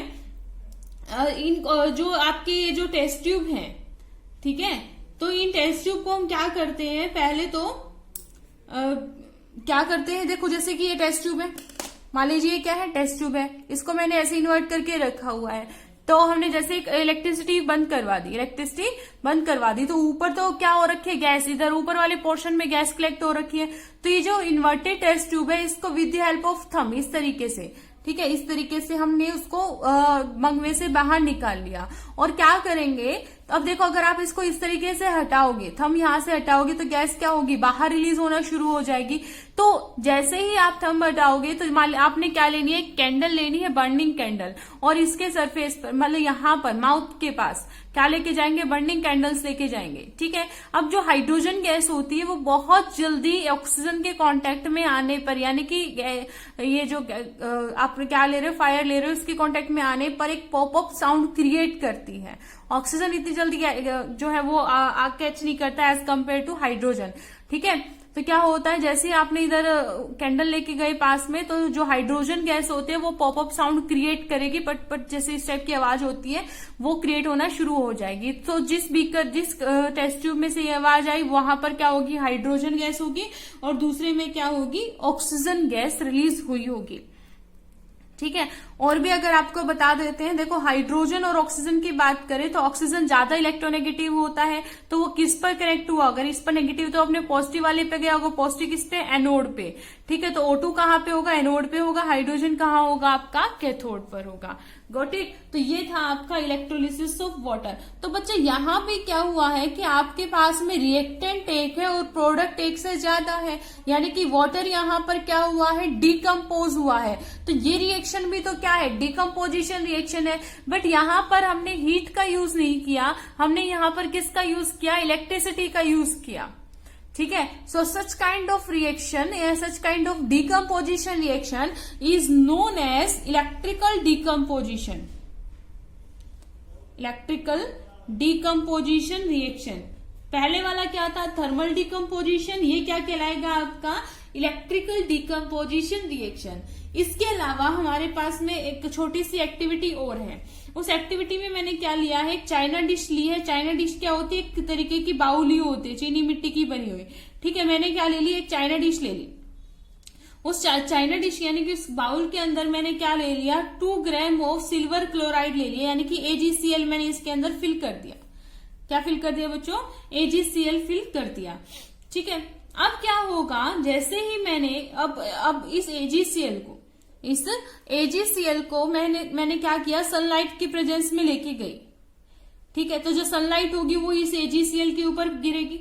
Speaker 1: जो आपके ये जो टेस्ट ट्यूब है, ठीक है, तो इन टेस्ट ट्यूब को हम क्या करते हैं, पहले तो क्या करते हैं, देखो जैसे कि ये टेस्ट ट्यूब है, मान लीजिए क्या है, टेस्ट ट्यूब है, इसको मैंने ऐसे इन्वर्ट करके रखा हुआ है। तो हमने जैसे इलेक्ट्रिसिटी बंद करवा दी, तो ऊपर तो क्या हो रखी है, गैस, इधर ऊपर वाले पोर्शन में गैस कलेक्ट हो रखी है। तो ये जो इन्वर्टेड टेस्ट ट्यूब है, इसको with the help of thumb, इस तरीके से, ठीक है, इस तरीके से हमने उसको मग में से बाहर निकाल लिया। और क्या करेंगे, तो अब देखो अगर आप इसको इस तरीके से हटाओगे, थंब यहां से हटाओगे, तो गैस क्या होगी, बाहर रिलीज होना शुरू हो जाएगी। तो जैसे ही आप थंब हटाओगे तो आपने क्या लेनी है, कैंडल लेनी है, बर्निंग कैंडल, और इसके सरफेस पर, मतलब यहाँ पर माउथ के पास क्या लेके जाएंगे, बर्निंग कैंडल्स लेके जाएंगे, ठीक है। अब जो हाइड्रोजन गैस होती है वो बहुत जल्दी ऑक्सीजन के कांटेक्ट में आने पर, यानी कि ये जो आप क्या ले रहे हो, फायर ले रहे हो, इसके कांटेक्ट में आने पर एक पॉपअप साउंड क्रिएट करती है। ऑक्सीजन इतनी जल्दी जो है वो आग कैच नहीं करता एज कंपेयर टू हाइड्रोजन, ठीक है। तो क्या होता है, जैसे आपने इधर कैंडल लेके गए पास में, तो जो हाइड्रोजन गैस होते हैं वो पॉपअप साउंड क्रिएट करेगी, पट पट जैसे इस टाइप की आवाज होती है वो क्रिएट होना शुरू हो जाएगी। तो जिस टेस्ट ट्यूब में से ये आवाज आई वहां पर क्या होगी, हाइड्रोजन गैस होगी, और दूसरे में क्या होगी, ऑक्सीजन गैस रिलीज हुई होगी। ठीक है, और भी अगर आपको बता देते हैं, देखो हाइड्रोजन और ऑक्सीजन की बात करें तो ऑक्सीजन ज्यादा इलेक्ट्रोनेगेटिव होता है, तो वो किस पर कनेक्ट हुआ, अगर इस पर नेगेटिव तो अपने पॉजिटिव वाले पे गया होगा, पॉजिटिव किस पे, एनोड पे। ठीक है, तो O2 कहाँ पे होगा, एनोड पे होगा, हाइड्रोजन कहाँ होगा, आपका कैथोड पर होगा। Got it. तो ये था आपका इलेक्ट्रोलिसिस ऑफ वाटर। तो बच्चे यहाँ पे क्या हुआ है कि आपके पास में रिएक्टेंट एक है और प्रोडक्ट एक से ज्यादा है, यानी कि वाटर यहाँ पर क्या हुआ है, डिकम्पोज हुआ है। तो ये रिएक्शन भी तो क्या है, डिकम्पोजिशन रिएक्शन है, बट यहाँ पर हमने हीट का यूज नहीं किया, हमने यहाँ पर किसका यूज किया, इलेक्ट्रिसिटी का यूज किया। ठीक है, so such kind of reaction, such kind of decomposition reaction is known as electrical decomposition. Electrical decomposition reaction. पहले वाला क्या था, थर्मल डिकम्पोजिशन, ये क्या कहलाएगा आपका, इलेक्ट्रिकल डिकम्पोजिशन रिएक्शन। इसके अलावा हमारे पास में एक छोटी सी एक्टिविटी और है। उस एक्टिविटी में मैंने क्या लिया है, एक चाइना डिश ली है। चाइना डिश क्या होती है, एक तरीके की बाउल ही होती है, चीनी मिट्टी की बनी हुई। ठीक है, मैंने क्या ले ली, एक चाइना डिश ले ली। उस चाइना डिश यानी कि उस बाउल के अंदर मैंने क्या ले लिया, 2 ग्राम ऑफ सिल्वर क्लोराइड ले लिया, यानी कि AgCl मैंने इसके अंदर फिल कर दिया। क्या फिल कर दिया बच्चों, AgCl फिल कर दिया। ठीक है, अब क्या होगा, जैसे ही मैंने अब इस AgCl को मैंने क्या किया, सनलाइट की प्रेजेंस में लेके गई। ठीक है, तो जो सनलाइट होगी वो इस AgCl के ऊपर गिरेगी।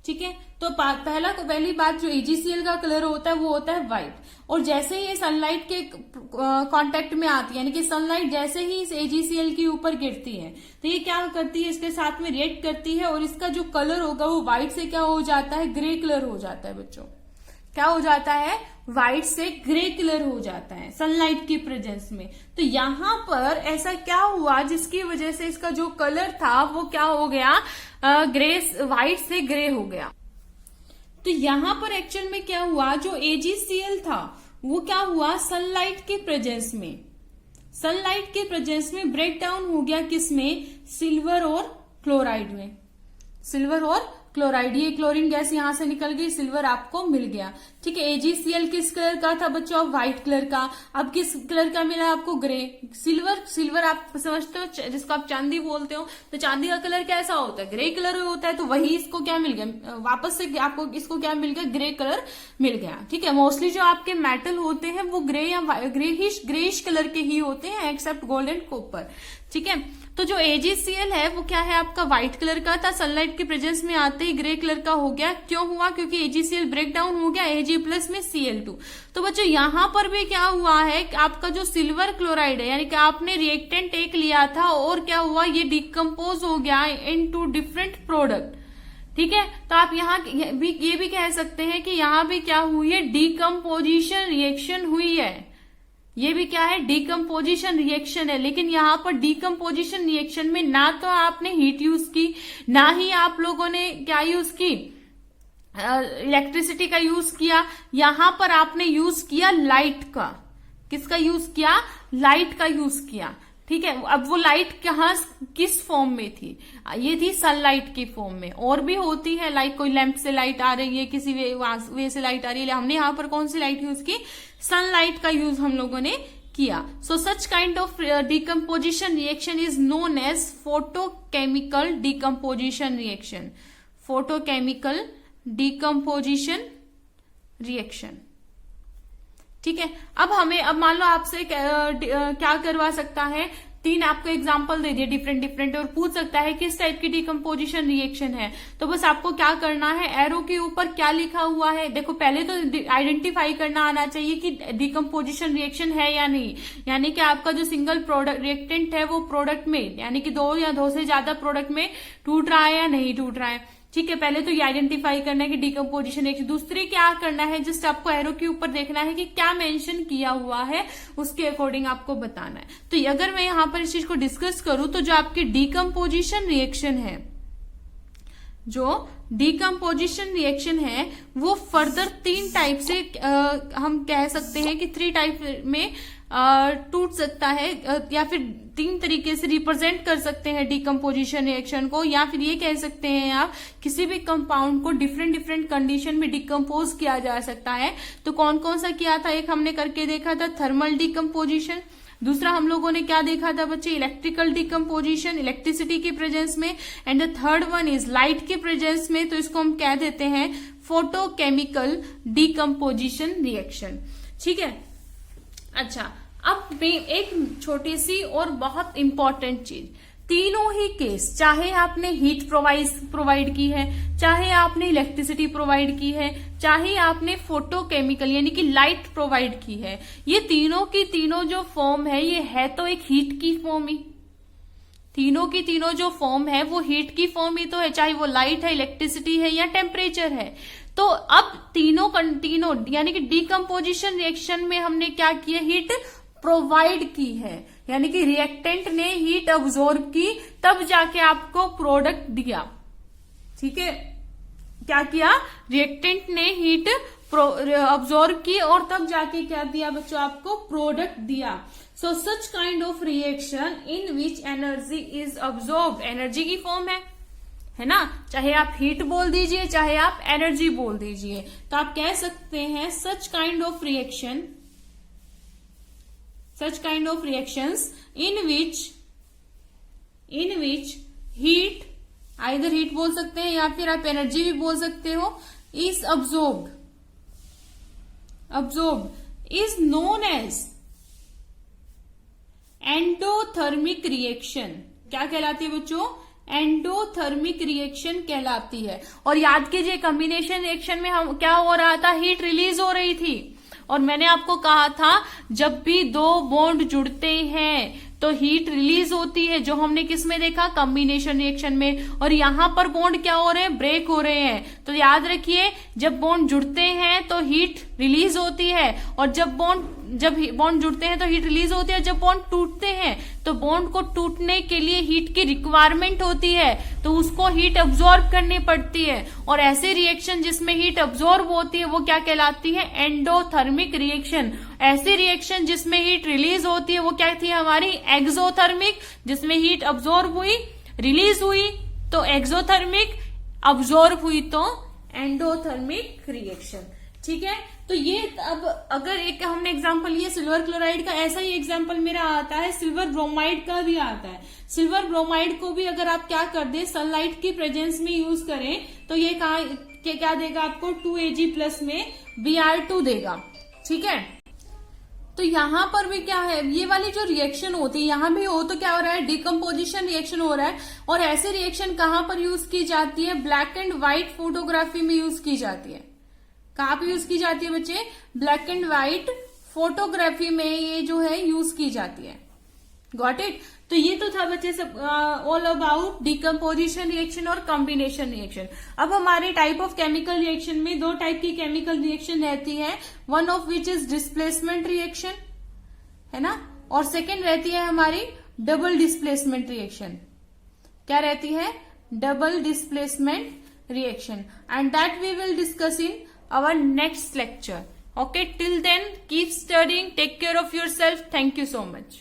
Speaker 1: ठीक है, तो पहली बात, जो AgCl का कलर होता है वो होता है व्हाइट, और जैसे ही ये सनलाइट के कांटेक्ट में आती है, यानी कि सनलाइट जैसे ही इस AgCl के ऊपर गिरती है तो ये क्या करती है, इसके साथ में रिएक्ट करती है, और इसका जो कलर होगा वो व्हाइट से क्या हो जाता है, ग्रे कलर हो जाता है। बच्चों क्या हो जाता है, व्हाइट से ग्रे कलर हो जाता है सनलाइट की प्रेजेंस में। तो यहाँ पर ऐसा क्या हुआ, जिसकी वजह से इसका जो कलर था वो क्या हो गया, व्हाइट से ग्रे हो गया। तो यहाँ पर एक्चुअल में क्या हुआ, जो AgCl था वो क्या हुआ, सनलाइट के प्रेजेंस में ब्रेक डाउन हो गया, किसमें, सिल्वर और क्लोराइड में। सिल्वर और क्लोराइड, ये क्लोरीन गैस यहां से निकल गई, सिल्वर आपको मिल गया। ठीक है, AgCl किस कलर का था बच्चों, व्हाइट कलर का। अब किस कलर का मिला आपको, ग्रे। सिल्वर आप समझते हो, जिसको आप चांदी बोलते हो, तो चांदी का कलर कैसा होता है, ग्रे कलर होता है। तो वही इसको क्या मिल गया, वापस से आपको इसको क्या मिल गया, ग्रे कलर मिल गया। ठीक है, मोस्टली जो आपके मेटल होते हैं वो ग्रे या ग्रेइश कलर के ही होते हैं, एक्सेप्ट गोल्ड एंड कॉपर। ठीक है, तो जो AgCl है वो क्या है, आपका व्हाइट कलर का था, सनलाइट के प्रेजेंस में आते ही ग्रे कलर का हो गया। क्यों हुआ, क्योंकि AgCl ब्रेक डाउन हो गया Ag प्लस में Cl2। तो बच्चों यहाँ पर भी क्या हुआ है, आपका जो सिल्वर क्लोराइड है, यानी कि आपने रिएक्टेंट एक लिया था और क्या हुआ, ये डिकम्पोज हो गया इनटू डिफरेंट प्रोडक्ट। ठीक है, तो आप यहाँ ये भी कह सकते हैं कि यहाँ भी क्या हुई है, डिकम्पोजिशन रिएक्शन हुई है। ये भी क्या है, डिकम्पोजिशन रिएक्शन है। लेकिन यहाँ पर डिकम्पोजिशन रिएक्शन में ना तो आपने हीट यूज की, ना ही आप लोगों ने क्या यूज की, इलेक्ट्रिसिटी का यूज किया। यहाँ पर आपने यूज किया लाइट का। किसका यूज किया, लाइट का यूज किया। ठीक है, अब वो लाइट कहाँ, किस फॉर्म में थी, ये थी सनलाइट की फॉर्म में। और भी होती है लाइट, कोई लैंप से लाइट आ रही है, किसी वे से लाइट आ रही है। हमने यहाँ पर कौन सी लाइट यूज की, सनलाइट का यूज हम लोगों ने किया। So such kind of decomposition reaction is known as photochemical decomposition reaction. Photochemical decomposition reaction. ठीक है, अब मान लो आपसे क्या करवा सकता है, 3 आपको एग्जांपल दे दिए डिफरेंट और पूछ सकता है किस टाइप की डिकम्पोजिशन रिएक्शन है। तो बस आपको क्या करना है, एरो के ऊपर क्या लिखा हुआ है, देखो पहले तो आइडेंटिफाई करना आना चाहिए कि डिकम्पोजिशन रिएक्शन है या नहीं, यानी कि आपका जो सिंगल प्रोडक्ट रिएक्टेंट है वो प्रोडक्ट में, यानी कि 2 या 2 से ज्यादा प्रोडक्ट में टूट रहा है या नहीं टूट रहा है। ठीक है, पहले तो ये आइडेंटिफाई करना है कि डिकम्पोजिशन रिएक्शन। दूसरे क्या करना है, जस्ट आपको एरो के ऊपर देखना है कि क्या मेंशन किया हुआ है, उसके अकॉर्डिंग आपको बताना है। तो अगर मैं यहाँ पर इस चीज को डिस्कस करूं तो जो आपकी डिकम्पोजिशन रिएक्शन है, जो डिकम्पोजिशन रिएक्शन है वो फर्दर 3 टाइप से हम कह सकते हैं कि 3 टाइप में टूट सकता है, या फिर 3 तरीके से रिप्रेजेंट कर सकते हैं डिकम्पोजिशन रिएक्शन को, या फिर ये कह सकते हैं आप किसी भी कंपाउंड को डिफरेंट कंडीशन में डिकम्पोज किया जा सकता है। तो कौन कौन सा किया था, एक हमने करके देखा था थर्मल डिकम्पोजिशन, दूसरा हम लोगों ने क्या देखा था बच्चे, इलेक्ट्रिकल डिकम्पोजिशन, इलेक्ट्रिसिटी की प्रेजेंस में, and the third one is light के प्रेजेंस में, तो इसको हम कह देते हैं फोटोकेमिकल डिकम्पोजिशन रिएक्शन। ठीक है, अच्छा अब एक छोटी सी और बहुत इंपॉर्टेंट चीज, तीनों ही केस, चाहे आपने हीट प्रोवाइड की है, चाहे आपने इलेक्ट्रिसिटी प्रोवाइड की है, चाहे आपने फोटोकेमिकल यानी कि लाइट प्रोवाइड की है, ये तीनों की तीनों जो फॉर्म है ये है तो एक हीट की फॉर्म ही, तीनों की तीनों जो फॉर्म है वो हीट की फॉर्म ही तो है, चाहे वो लाइट है, इलेक्ट्रिसिटी है या टेम्परेचर है। तो अब तीनों यानी कि डिकम्पोजिशन रिएक्शन में हमने क्या किया, हीट प्रोवाइड की है, यानी कि रिएक्टेंट ने हीट अब्सॉर्ब की तब जाके आपको प्रोडक्ट दिया। ठीक है, क्या किया, रिएक्टेंट ने हीट अब्सॉर्ब की और तब जाके क्या दिया बच्चों, आपको प्रोडक्ट दिया। So such kind of reaction in which energy is absorbed, energy की फॉर्म है ना, चाहे आप हीट बोल दीजिए चाहे आप एनर्जी बोल दीजिए, तो आप कह सकते हैं सच kind of reactions in which heat, either heat बोल सकते हैं या फिर आप एनर्जी भी बोल सकते हो, is absorbed is known as endothermic reaction. क्या कहलाती है बच्चों, एंडोथर्मिक रिएक्शन कहलाती है। और याद कीजिए कॉम्बिनेशन रिएक्शन में हम क्या हो रहा था, हीट रिलीज हो रही थी, और मैंने आपको कहा था जब भी 2 बॉन्ड जुड़ते हैं तो हीट रिलीज होती है, जो हमने किस में देखा, कॉम्बिनेशन रिएक्शन में। और यहां पर बॉन्ड क्या हो रहे हैं, ब्रेक हो रहे हैं। तो याद रखिए जब बॉन्ड जुड़ते हैं तो हीट रिलीज होती है, और जब बॉन्ड जुड़ते हैं तो हीट रिलीज होती है, जब बॉन्ड टूटते हैं तो बॉन्ड को टूटने के लिए हीट की रिक्वायरमेंट होती है, तो उसको हीट अब्सॉर्ब करनी पड़ती है। और ऐसे रिएक्शन जिसमें हीट अब्सॉर्ब होती है वो क्या कहलाती है, एंडोथर्मिक रिएक्शन। ऐसी रिएक्शन जिसमें हीट रिलीज होती है वो क्या थी हमारी, एक्सोथर्मिक, जिसमें हीट अब्सॉर्ब हुई, रिलीज हुई तो एक्सोथर्मिक, अब्सॉर्ब हुई तो एंडोथर्मिक रिएक्शन। ठीक है, तो ये अब अगर एक हमने एग्जांपल लिया सिल्वर क्लोराइड का, ऐसा ही एग्जांपल मेरा आता है सिल्वर ब्रोमाइड का भी आता है। सिल्वर ब्रोमाइड को भी अगर आप क्या कर दे, सनलाइट की प्रेजेंस में यूज करें तो ये क्या देगा आपको, 2Ag+ में Br2 देगा। ठीक है, तो यहां पर भी क्या है, ये वाली जो रिएक्शन होती है यहां भी हो तो क्या हो रहा है, डिकम्पोजिशन रिएक्शन हो रहा है। और ऐसे रिएक्शन कहां पर यूज की जाती है, ब्लैक एंड व्हाइट फोटोग्राफी में यूज की जाती है। कहां पे यूज की जाती है बच्चे, ब्लैक एंड व्हाइट फोटोग्राफी में ये जो है यूज की जाती है। Got it. तो ये तो था बच्चे सब ऑल अबाउट डिकम्पोजिशन रिएक्शन और कॉम्बिनेशन रिएक्शन। अब हमारे टाइप ऑफ केमिकल रिएक्शन में 2 टाइप की केमिकल रिएक्शन रहती है, one of which is displacement reaction, है ना, और सेकेंड रहती है हमारी डबल डिस्प्लेसमेंट रिएक्शन। क्या रहती है, double displacement reaction, and that we will discuss in our next lecture. Okay, till then keep studying, take care of yourself. Thank you so much.